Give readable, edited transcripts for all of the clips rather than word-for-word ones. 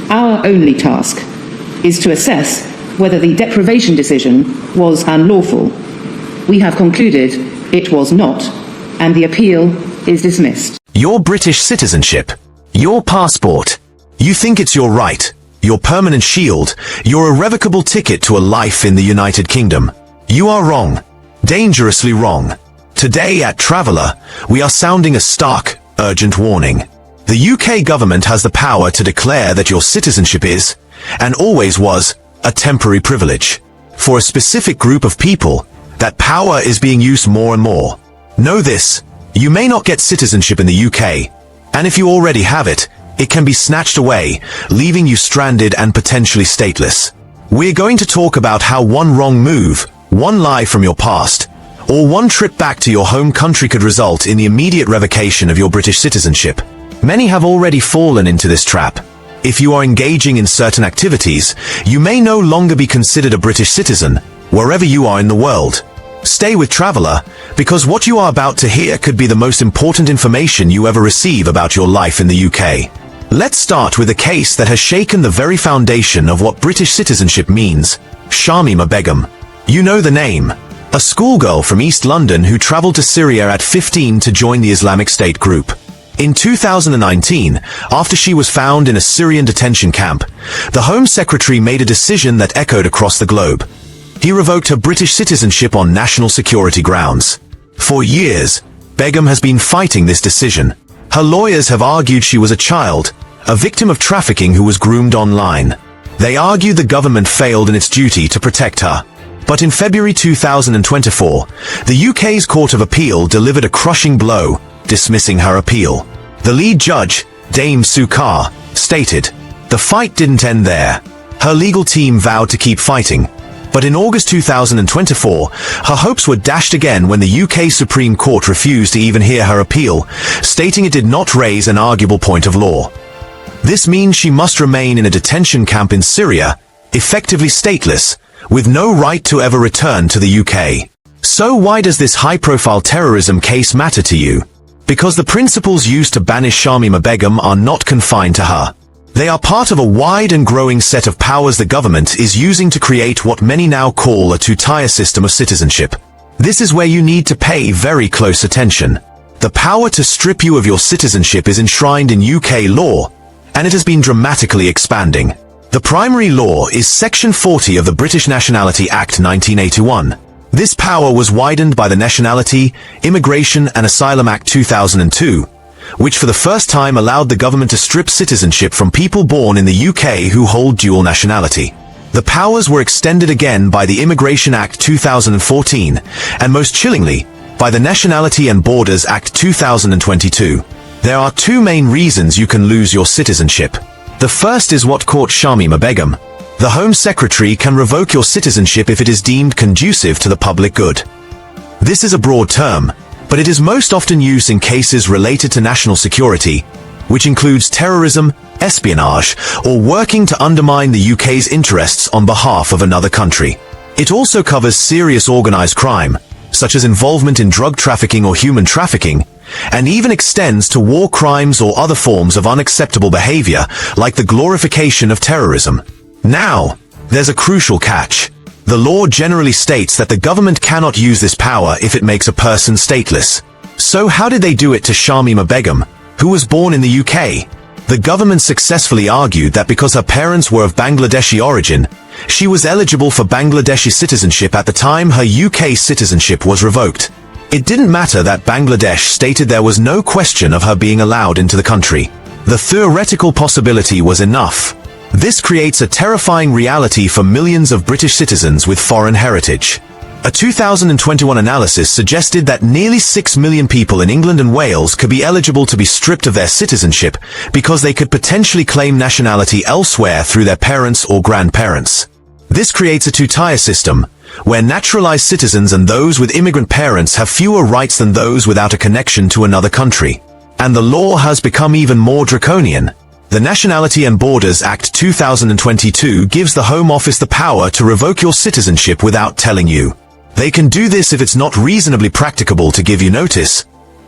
Our only task is to assess whether the deprivation decision was unlawful. We have concluded it was not, and the appeal is dismissed. Your British citizenship, your passport, you think it's your right, your permanent shield, your irrevocable ticket to a life in the United Kingdom. You are wrong. Dangerously wrong. Today at Traveller, we are sounding a stark, urgent warning. The UK government has the power to declare that your citizenship is, and always was, a temporary privilege. For a specific group of people, that power is being used more and more. Know this, you may not get citizenship in the UK, and if you already have it, it can be snatched away, leaving you stranded and potentially stateless. We're going to talk about how one wrong move, one lie from your past, or one trip back to your home country could result in the immediate revocation of your British citizenship. Many have already fallen into this trap. If you are engaging in certain activities, you may no longer be considered a British citizen, wherever you are in the world. Stay with Traveller, because what you are about to hear could be the most important information you ever receive about your life in the UK. Let's start with a case that has shaken the very foundation of what British citizenship means. Shamima Begum. You know the name. A schoolgirl from East London who travelled to Syria at 15 to join the Islamic State group. In 2019, after she was found in a Syrian detention camp, the Home Secretary made a decision that echoed across the globe. He revoked her British citizenship on national security grounds. For years, Begum has been fighting this decision. Her lawyers have argued she was a child, a victim of trafficking who was groomed online. They argue the government failed in its duty to protect her. But in February 2024, the UK's Court of Appeal delivered a crushing blow, dismissing her appeal. The lead judge, Dame Sue Carr, stated, "The fight didn't end there." Her legal team vowed to keep fighting. But in August 2024, her hopes were dashed again when the UK Supreme Court refused to even hear her appeal, stating it did not raise an arguable point of law. This means she must remain in a detention camp in Syria, effectively stateless, with no right to ever return to the UK. So why does this high-profile terrorism case matter to you? Because the principles used to banish Shamima Begum are not confined to her. They are part of a wide and growing set of powers the government is using to create what many now call a two-tier system of citizenship. This is where you need to pay very close attention. The power to strip you of your citizenship is enshrined in UK law, and it has been dramatically expanding. The primary law is Section 40 of the British Nationality Act 1981. This power was widened by the Nationality, Immigration and Asylum Act 2002, which for the first time allowed the government to strip citizenship from people born in the UK who hold dual nationality. The powers were extended again by the Immigration Act 2014, and most chillingly, by the Nationality and Borders Act 2022. There are two main reasons you can lose your citizenship. The first is what caught Shamima Begum. The Home Secretary can revoke your citizenship if it is deemed conducive to the public good. This is a broad term, but it is most often used in cases related to national security, which includes terrorism, espionage, or working to undermine the UK's interests on behalf of another country. It also covers serious organised crime, such as involvement in drug trafficking or human trafficking, and even extends to war crimes or other forms of unacceptable behaviour, like the glorification of terrorism. Now, there's a crucial catch. The law generally states that the government cannot use this power if it makes a person stateless. So how did they do it to Shamima Begum, who was born in the UK? The government successfully argued that because her parents were of Bangladeshi origin, she was eligible for Bangladeshi citizenship at the time her UK citizenship was revoked. It didn't matter that Bangladesh stated there was no question of her being allowed into the country. The theoretical possibility was enough. This creates a terrifying reality for millions of British citizens with foreign heritage. A 2021 analysis suggested that nearly 6 million people in England and Wales could be eligible to be stripped of their citizenship because they could potentially claim nationality elsewhere through their parents or grandparents. This creates a two-tier system, where naturalised citizens and those with immigrant parents have fewer rights than those without a connection to another country. And the law has become even more draconian. The Nationality and Borders Act 2022 gives the Home Office the power to revoke your citizenship without telling you. They can do this if it's not reasonably practicable to give you notice,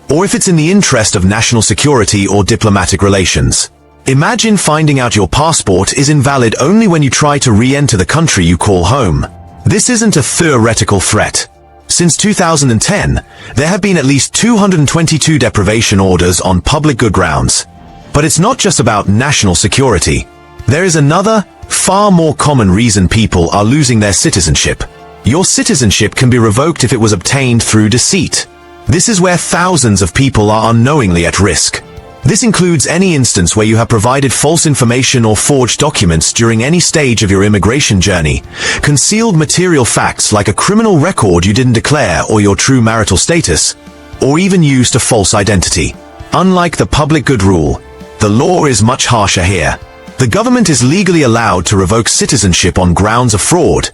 or if it's in the interest of national security or diplomatic relations. Imagine finding out your passport is invalid only when you try to re-enter the country you call home. This isn't a theoretical threat. Since 2010, there have been at least 222 deprivation orders on public good grounds. But it's not just about national security. There is another, far more common reason people are losing their citizenship. Your citizenship can be revoked if it was obtained through deceit. This is where thousands of people are unknowingly at risk. This includes any instance where you have provided false information or forged documents during any stage of your immigration journey, concealed material facts like a criminal record you didn't declare or your true marital status, or even used a false identity. Unlike the public good rule, the law is much harsher here. The government is legally allowed to revoke citizenship on grounds of fraud,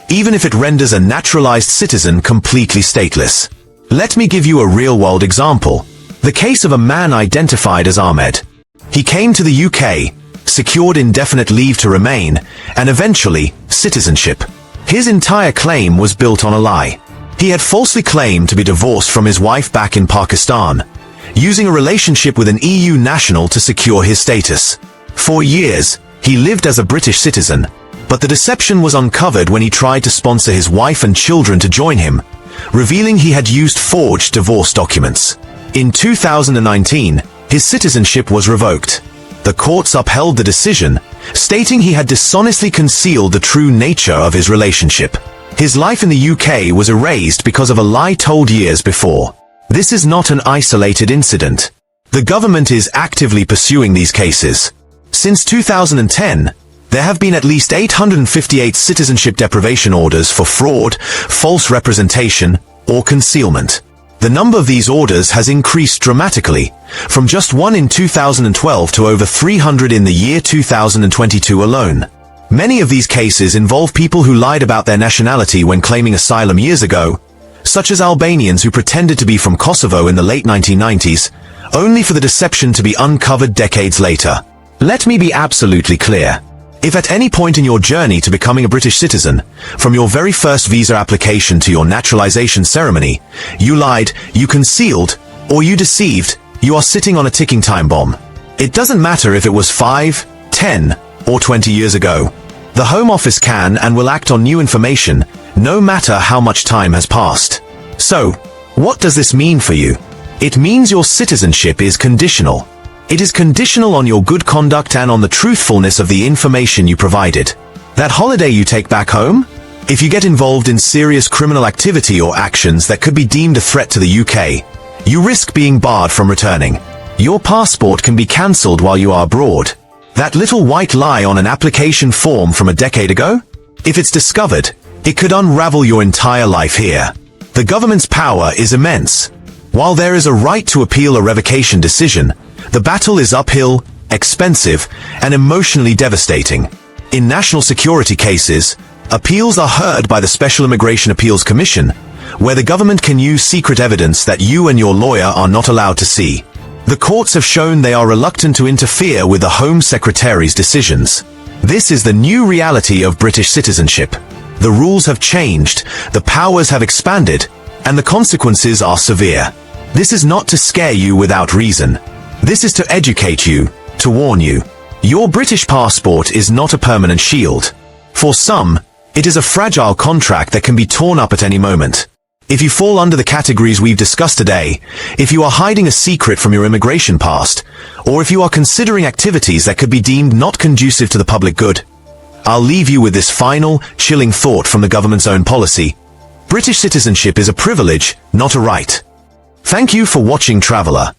even if it renders a naturalized citizen completely stateless. Let me give you a real-world example. The case of a man identified as Ahmed. He came to the UK, secured indefinite leave to remain, and eventually, citizenship. His entire claim was built on a lie. He had falsely claimed to be divorced from his wife back in Pakistan, using a relationship with an EU national to secure his status. For years, he lived as a British citizen, but the deception was uncovered when he tried to sponsor his wife and children to join him, revealing he had used forged divorce documents. In 2019, his citizenship was revoked. The courts upheld the decision, stating he had dishonestly concealed the true nature of his relationship. His life in the UK was erased because of a lie told years before. This is not an isolated incident. The government is actively pursuing these cases. Since 2010, there have been at least 858 citizenship deprivation orders for fraud, false representation, or concealment. The number of these orders has increased dramatically, from just one in 2012 to over 300 in the year 2022 alone. Many of these cases involve people who lied about their nationality when claiming asylum years ago, such as Albanians who pretended to be from Kosovo in the late 1990s, only for the deception to be uncovered decades later. Let me be absolutely clear. If at any point in your journey to becoming a British citizen, from your very first visa application to your naturalisation ceremony, you lied, you concealed, or you deceived, you are sitting on a ticking time bomb. It doesn't matter if it was 5, 10, or 20 years ago. The Home Office can and will act on new information, no matter how much time has passed. So, what does this mean for you? It means your citizenship is conditional. It is conditional on your good conduct and on the truthfulness of the information you provided. That holiday you take back home? If you get involved in serious criminal activity or actions that could be deemed a threat to the UK, you risk being barred from returning. Your passport can be cancelled while you are abroad. That little white lie on an application form from a decade ago? If it's discovered, it could unravel your entire life here. The government's power is immense. While there is a right to appeal a revocation decision, the battle is uphill, expensive, and emotionally devastating. In national security cases, appeals are heard by the Special Immigration Appeals Commission, where the government can use secret evidence that you and your lawyer are not allowed to see. The courts have shown they are reluctant to interfere with the Home Secretary's decisions. This is the new reality of British citizenship. The rules have changed, the powers have expanded, and the consequences are severe. This is not to scare you without reason. This is to educate you, to warn you. Your British passport is not a permanent shield. For some, it is a fragile contract that can be torn up at any moment. If you fall under the categories we've discussed today, if you are hiding a secret from your immigration past, or if you are considering activities that could be deemed not conducive to the public good, I'll leave you with this final, chilling thought from the government's own policy. British citizenship is a privilege, not a right. Thank you for watching, Traveller.